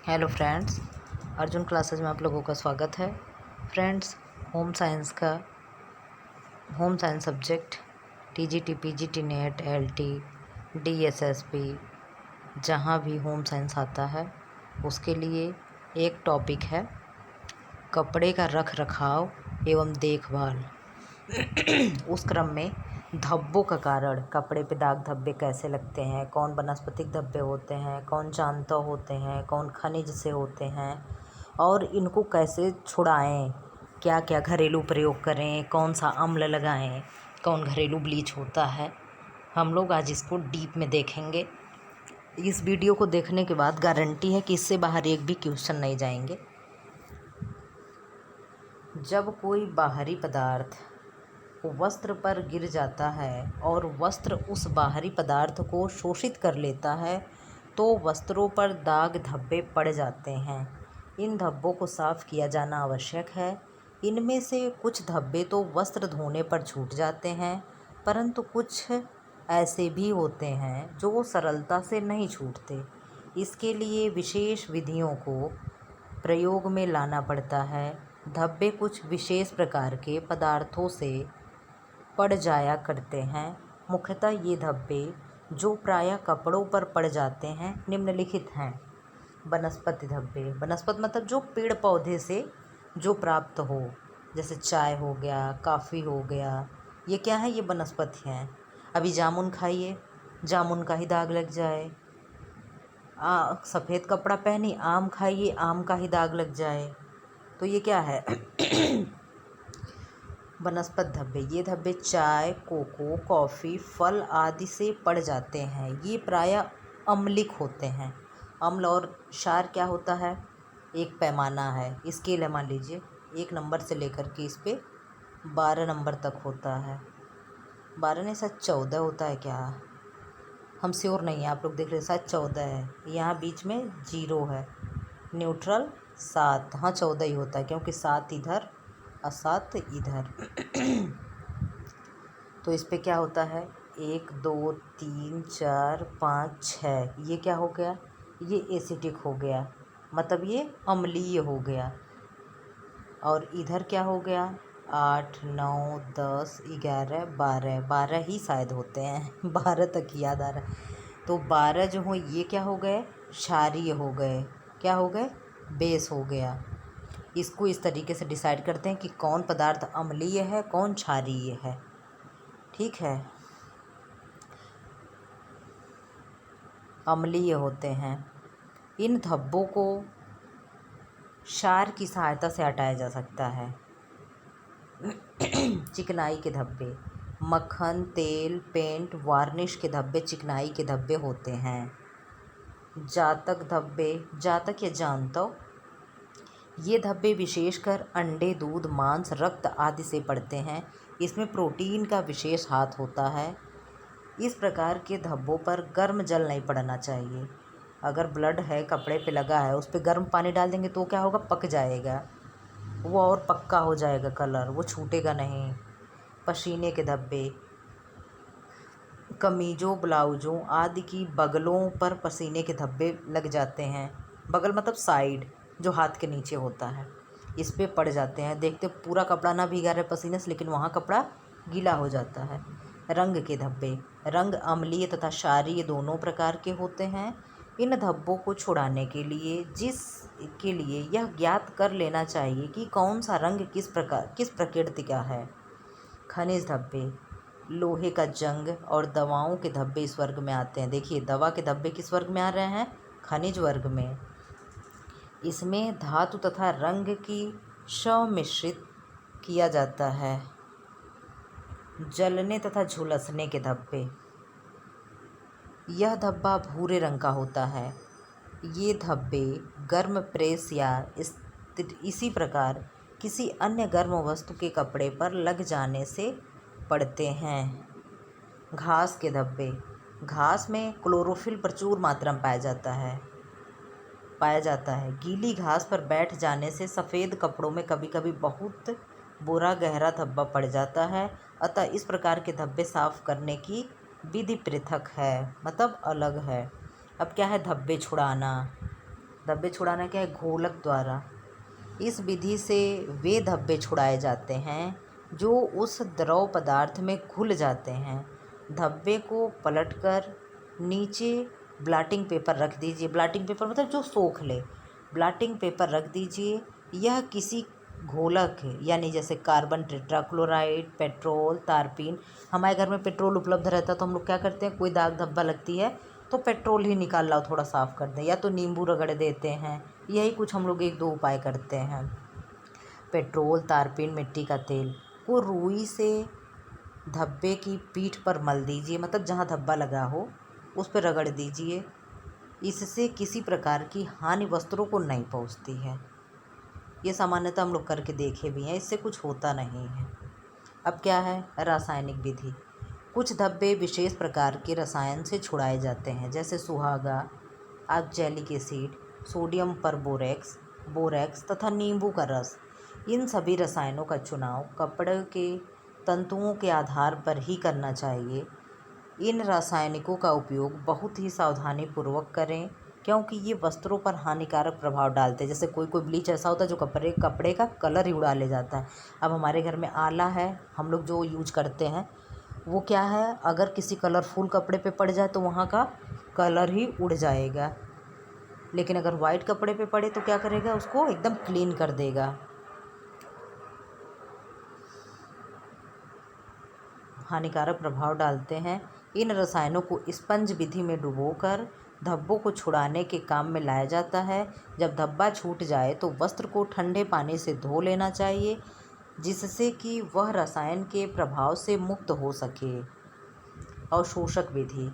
Hello friends, Arjun classes में आप लोगों का स्वागत है। Friends, home science subject TGT, PGT, net, LT, DSSP, जहाँ भी होम साइंस आता है उसके लिए एक टॉपिक है कपड़े का रख रखाव एवं देखभाल। उस क्रम में धब्बों का कारण, कपड़े पे दाग धब्बे कैसे लगते हैं, कौन वनस्पतिक धब्बे होते हैं, कौन जांतव होते हैं, कौन खनिज से होते हैं और इनको कैसे छुड़ाएं, क्या क्या घरेलू प्रयोग करें, कौन सा अम्ल लगाएं, कौन घरेलू ब्लीच होता है, हम लोग आज इसको डीप में देखेंगे। इस वीडियो को देखने के बाद गारंटी है कि इससे बाहर एक भी क्वेश्चन नहीं जाएंगे। जब कोई बाहरी पदार्थ वस्त्र पर गिर जाता है और वस्त्र उस बाहरी पदार्थ को शोषित कर लेता है तो वस्त्रों पर दाग धब्बे पड़ जाते हैं। इन धब्बों को साफ किया जाना आवश्यक है। इनमें से कुछ धब्बे तो वस्त्र धोने पर छूट जाते हैं, परंतु कुछ ऐसे भी होते हैं जो सरलता से नहीं छूटते। इसके लिए विशेष विधियों को प्रयोग में लाना पड़ता है। धब्बे कुछ विशेष प्रकार के पदार्थों से पड़ जाया करते हैं। मुख्यतः ये धब्बे जो प्रायः कपड़ों पर पड़ जाते हैं निम्नलिखित हैं। वनस्पति धब्बे, वनस्पति मतलब जो पेड़ पौधे से जो प्राप्त हो, जैसे चाय हो गया, कॉफ़ी हो गया, ये क्या है, ये वनस्पति हैं। अभी जामुन खाइए, जामुन का ही दाग लग जाए। सफ़ेद कपड़ा पहनी, आम खाइए, आम का ही दाग लग जाए, तो ये क्या है वनस्पत धब्बे। ये धब्बे चाय, कोको, कॉफ़ी, फल आदि से पड़ जाते हैं। ये प्रायः अम्लिक होते हैं। अम्ल और क्षार क्या होता है, एक पैमाना है। स्केल मान लीजिए 1 नंबर से लेकर के इस पे 12 नंबर तक होता है। 12 नहीं, शायद 14 होता है क्या, हम श्योर नहीं है, आप लोग देख रहे हैं, शायद 14 है। यहाँ बीच में 0 है, न्यूट्रल 7, हाँ 14 ही होता है क्योंकि 7 इधर और 7 इधर। तो इस पे क्या होता है, 1 2 3 4 5 6, ये क्या हो गया, ये एसिडिक हो गया, मतलब ये अम्लीय हो गया। और इधर क्या हो गया, 8 9 10 11 12, 12 ही शायद होते हैं 12 तक याद आ रहा है। तो 12 जो हो ये क्या हो गए, क्षारीय हो गए, क्या हो गए, बेस हो गया। इसको इस तरीके से डिसाइड करते हैं कि कौन पदार्थ अम्लीय है, कौन क्षारीय है। ठीक है, अम्लीय होते हैं। इन धब्बों को क्षार की सहायता से हटाया जा सकता है। चिकनाई के धब्बे, मक्खन, तेल, पेंट, वार्निश के धब्बे चिकनाई के धब्बे होते हैं। जातक धब्बे, जातक या जांतव, ये धब्बे विशेषकर अंडे, दूध, मांस, रक्त आदि से पड़ते हैं। इसमें प्रोटीन का विशेष हाथ होता है। इस प्रकार के धब्बों पर गर्म जल नहीं पड़ना चाहिए। अगर ब्लड है, कपड़े पे लगा है, उस पर गर्म पानी डाल देंगे तो क्या होगा, पक जाएगा, वो और पक्का हो जाएगा कलर, वो छूटेगा नहीं। पसीने के धब्बे, कमीज़ों, ब्लाउजों आदि की बगलों पर पसीने के धब्बे लग जाते हैं। बगल मतलब साइड, जो हाथ के नीचे होता है, इस पे पड़ जाते हैं। देखते पूरा कपड़ा ना भीगा रहे पसीने से, लेकिन वहाँ कपड़ा गीला हो जाता है। रंग के धब्बे, रंग अम्लीय तथा क्षारीय दोनों प्रकार के होते हैं। इन धब्बों को छुड़ाने के लिए यह ज्ञात कर लेना चाहिए कि कौन सा रंग किस प्रकृति का है। खनिज धब्बे, लोहे का जंग और दवाओं के धब्बे इस वर्ग में आते हैं। देखिए, दवा के धब्बे किस वर्ग में आ रहे हैं, खनिज वर्ग में। इसमें धातु तथा रंग की सम्मिश्रित किया जाता है। जलने तथा झुलसने के धब्बे, यह धब्बा भूरे रंग का होता है। ये धब्बे गर्म प्रेस या इसी प्रकार किसी अन्य गर्म वस्तु के कपड़े पर लग जाने से पड़ते हैं। घास के धब्बे, घास में क्लोरोफिल प्रचुर मात्रा में पाया जाता है। गीली घास पर बैठ जाने से सफ़ेद कपड़ों में कभी कभी बहुत बुरा गहरा धब्बा पड़ जाता है। अतः इस प्रकार के धब्बे साफ करने की विधि पृथक है, मतलब अलग है। अब क्या है, धब्बे छुड़ाना। धब्बे छुड़ाना क्या है? घोलक द्वारा। इस विधि से वे धब्बे छुड़ाए जाते हैं जो उस द्रव पदार्थ में घुल जाते हैं। धब्बे को पलटकर नीचे ब्लॉटिंग पेपर रख दीजिए। ब्लॉटिंग पेपर मतलब जो सोख ले। ब्लॉटिंग पेपर रख दीजिए। यह किसी घोलक यानी जैसे कार्बन टेट्राक्लोराइड, पेट्रोल, तारपीन। हमारे घर में पेट्रोल उपलब्ध रहता है तो हम लोग क्या करते हैं, कोई दाग धब्बा लगती है तो पेट्रोल ही निकाल लाओ, थोड़ा साफ़ कर दें, या तो नींबू रगड़ देते हैं। यही कुछ हम लोग 1-2 उपाय करते हैं। पेट्रोल, तारपीन, मिट्टी का तेल को रुई से धब्बे की पीठ पर मल दीजिए, मतलब जहाँ धब्बा लगा हो उस पर रगड़ दीजिए। इससे किसी प्रकार की हानि वस्त्रों को नहीं पहुँचती है। ये सामान्यतः हम लोग करके देखे भी हैं, इससे कुछ होता नहीं है। अब क्या है? रासायनिक विधि। कुछ धब्बे विशेष प्रकार के रसायन से छुड़ाए जाते हैं, जैसे सुहागा, ऑक्जेलिक एसिड, सोडियम परबोरैक्स, बोरैक्स तथा नींबू का रस। इन सभी रसायनों का चुनाव कपड़े के तंतुओं के आधार पर ही करना चाहिए। इन रासायनिकों का उपयोग बहुत ही सावधानीपूर्वक करें, क्योंकि ये वस्त्रों पर हानिकारक प्रभाव डालते हैं। जैसे कोई ब्लीच ऐसा होता है जो कपड़े का कलर ही उड़ा ले जाता है। अब हमारे घर में आला है, हम लोग जो यूज करते हैं, वो क्या है, अगर किसी कलरफुल कपड़े पे पड़ जाए तो वहाँ का कलर ही उड़ जाएगा। लेकिन अगर वाइट कपड़े पे पड़े तो क्या करेगा, उसको एकदम क्लीन कर देगा। हानिकारक प्रभाव डालते हैं। इन रसायनों को स्पंज विधि में डुबोकर धब्बों को छुड़ाने के काम में लाया जाता है। जब धब्बा छूट जाए तो वस्त्र को ठंडे पानी से धो लेना चाहिए, जिससे कि वह रसायन के प्रभाव से मुक्त हो सके। अवशोषक विधि।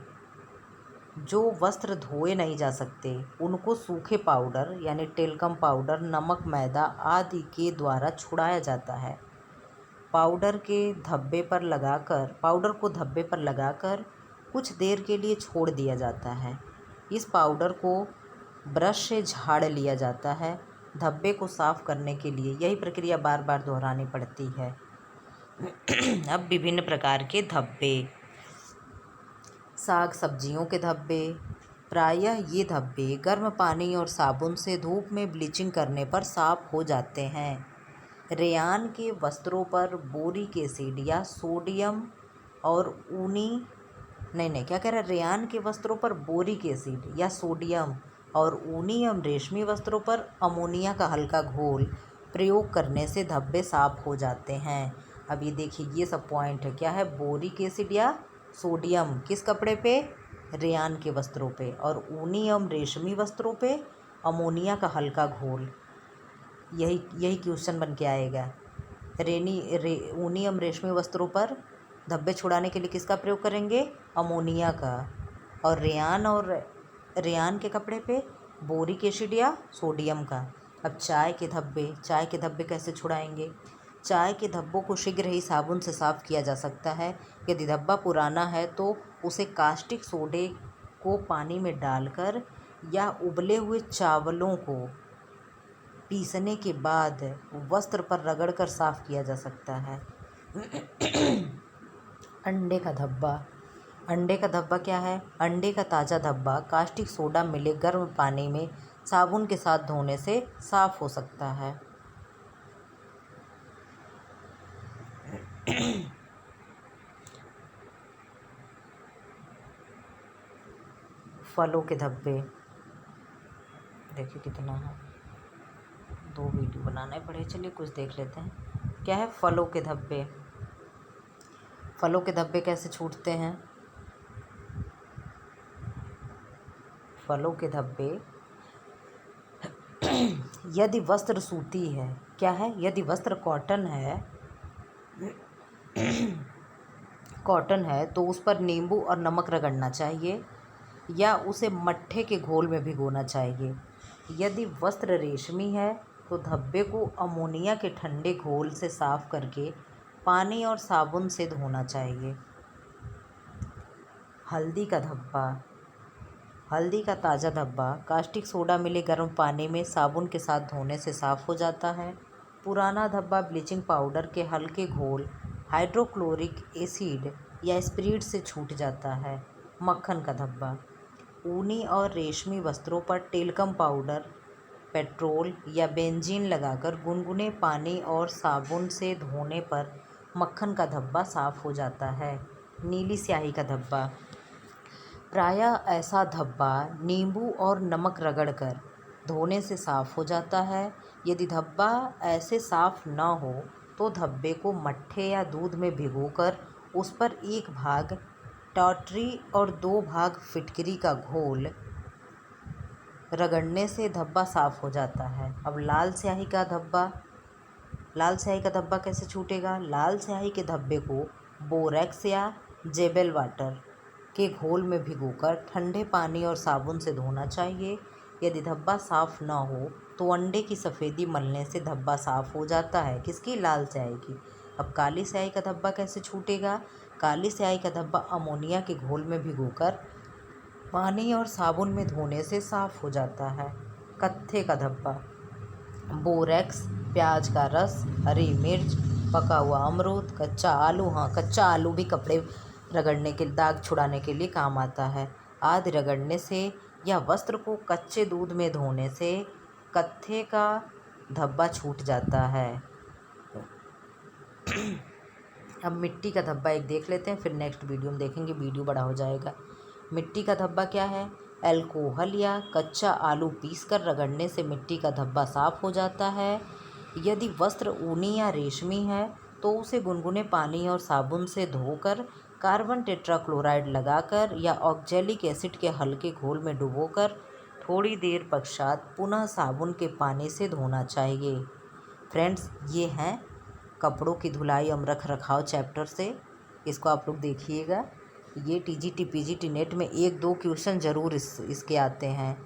जो वस्त्र धोए नहीं जा सकते उनको सूखे पाउडर यानी टेल्कम पाउडर, नमक, मैदा आदि के द्वारा छुड़ाया जाता है। पाउडर को धब्बे पर लगाकर कुछ देर के लिए छोड़ दिया जाता है। इस पाउडर को ब्रश से झाड़ लिया जाता है। धब्बे को साफ करने के लिए यही प्रक्रिया बार बार दोहरानी पड़ती है। अब विभिन्न प्रकार के धब्बे। साग सब्जियों के धब्बे। प्रायः ये धब्बे गर्म पानी और साबुन से धूप में ब्लीचिंग करने पर साफ हो जाते हैं। रेयान के वस्त्रों पर बोरिक एसिड या सोडियम और रेयान के वस्त्रों पर बोरिक एसिड या सोडियम और ऊनी एवं रेशमी वस्त्रों पर अमोनिया का हल्का घोल प्रयोग करने से धब्बे साफ हो जाते हैं। अब ये देखिए, ये सब पॉइंट है। क्या है? बोरिक एसिड या सोडियम किस कपड़े पे? रेयान के वस्त्रों पे। और ऊनी एवं रेशमी वस्त्रों पे अमोनिया का हल्का घोल। यही क्वेश्चन बन के आएगा। ऊनी एवं रेशमी वस्त्रों पर धब्बे छुड़ाने के लिए किसका प्रयोग करेंगे? अमोनिया का। और रेयान के कपड़े पे बोरिक एसिड या सोडियम का। अब चाय के धब्बे कैसे छुड़ाएंगे? चाय के धब्बों को शीघ्र ही साबुन से साफ़ किया जा सकता है। यदि धब्बा पुराना है तो उसे कास्टिक सोडे को पानी में डालकर या उबले हुए चावलों को पीसने के बाद वस्त्र पर रगड़कर साफ़ किया जा सकता है। अंडे का धब्बा क्या है? अंडे का ताज़ा धब्बा कास्टिक सोडा मिले गर्म पानी में साबुन के साथ धोने से साफ़ हो सकता है। फलों के धब्बे देखिए कितना है, 2 वीडियो बनाने पड़े। चलिए कुछ देख लेते हैं। क्या है? फलों के धब्बे कैसे छूटते हैं? फलों के धब्बे, यदि वस्त्र सूती है, क्या है? यदि वस्त्र कॉटन है तो उस पर नींबू और नमक रगड़ना चाहिए या उसे मट्ठे के घोल में भिगोना चाहिए। यदि वस्त्र रेशमी है तो धब्बे को अमोनिया के ठंडे घोल से साफ करके पानी और साबुन से धोना चाहिए। हल्दी का ताज़ा धब्बा कास्टिक सोडा मिले गर्म पानी में साबुन के साथ धोने से साफ़ हो जाता है। पुराना धब्बा ब्लीचिंग पाउडर के हल्के घोल, हाइड्रोक्लोरिक एसिड या स्पिरिट से छूट जाता है। मक्खन का धब्बा, ऊनी और रेशमी वस्त्रों पर टेल्कम पाउडर पेट्रोल या बेंजीन लगाकर गुनगुने पानी और साबुन से धोने पर मक्खन का धब्बा साफ हो जाता है। नीली स्याही का धब्बा। प्रायः ऐसा धब्बा नींबू और नमक रगड़कर धोने से साफ हो जाता है। यदि धब्बा ऐसे साफ न हो तो धब्बे को मट्ठे या दूध में भिगोकर उस पर 1 भाग टाटरी और 2 भाग फिटकरी का घोल रगड़ने से धब्बा साफ हो जाता है। अब लाल स्याही का धब्बा। लाल स्याही का धब्बा कैसे छूटेगा? लाल स्याही के धब्बे को बोरेक्स या जेबेल वाटर के घोल में भिगोकर ठंडे पानी और साबुन से धोना चाहिए। यदि धब्बा साफ न हो तो अंडे की सफ़ेदी मलने से धब्बा साफ हो जाता है। किसकी? लाल स्याही की। अब काली स्याही का धब्बा कैसे छूटेगा? काली स्याही का धब्बा अमोनिया के घोल में भिगोकर पानी और साबुन में धोने से साफ हो जाता है। कत्थे का धब्बा। बोरेक्स, प्याज का रस, हरी मिर्च, पका हुआ अमरूद, कच्चा आलू, कच्चा आलू भी कपड़े रगड़ने के दाग छुड़ाने के लिए काम आता है, आदि रगड़ने से या वस्त्र को कच्चे दूध में धोने से कत्थे का धब्बा छूट जाता है। अब मिट्टी का धब्बा एक देख लेते हैं, फिर नेक्स्ट वीडियो में देखेंगे, वीडियो बड़ा हो जाएगा। मिट्टी का धब्बा क्या है? अल्कोहल या कच्चा आलू पीसकर रगड़ने से मिट्टी का धब्बा साफ हो जाता है। यदि वस्त्र ऊनी या रेशमी है तो उसे गुनगुने पानी और साबुन से धोकर कार्बन टेट्राक्लोराइड लगाकर या ऑक्जेलिक एसिड के हल्के घोल में डुबोकर थोड़ी देर पश्चात पुनः साबुन के पानी से धोना चाहिए। फ्रेंड्स, ये हैं कपड़ों की धुलाई एवं रख रखाव चैप्टर से, इसको आप लोग देखिएगा। ये टीजीटी पीजीटी नेट में 1-2 क्वेश्चन ज़रूर इसके आते हैं।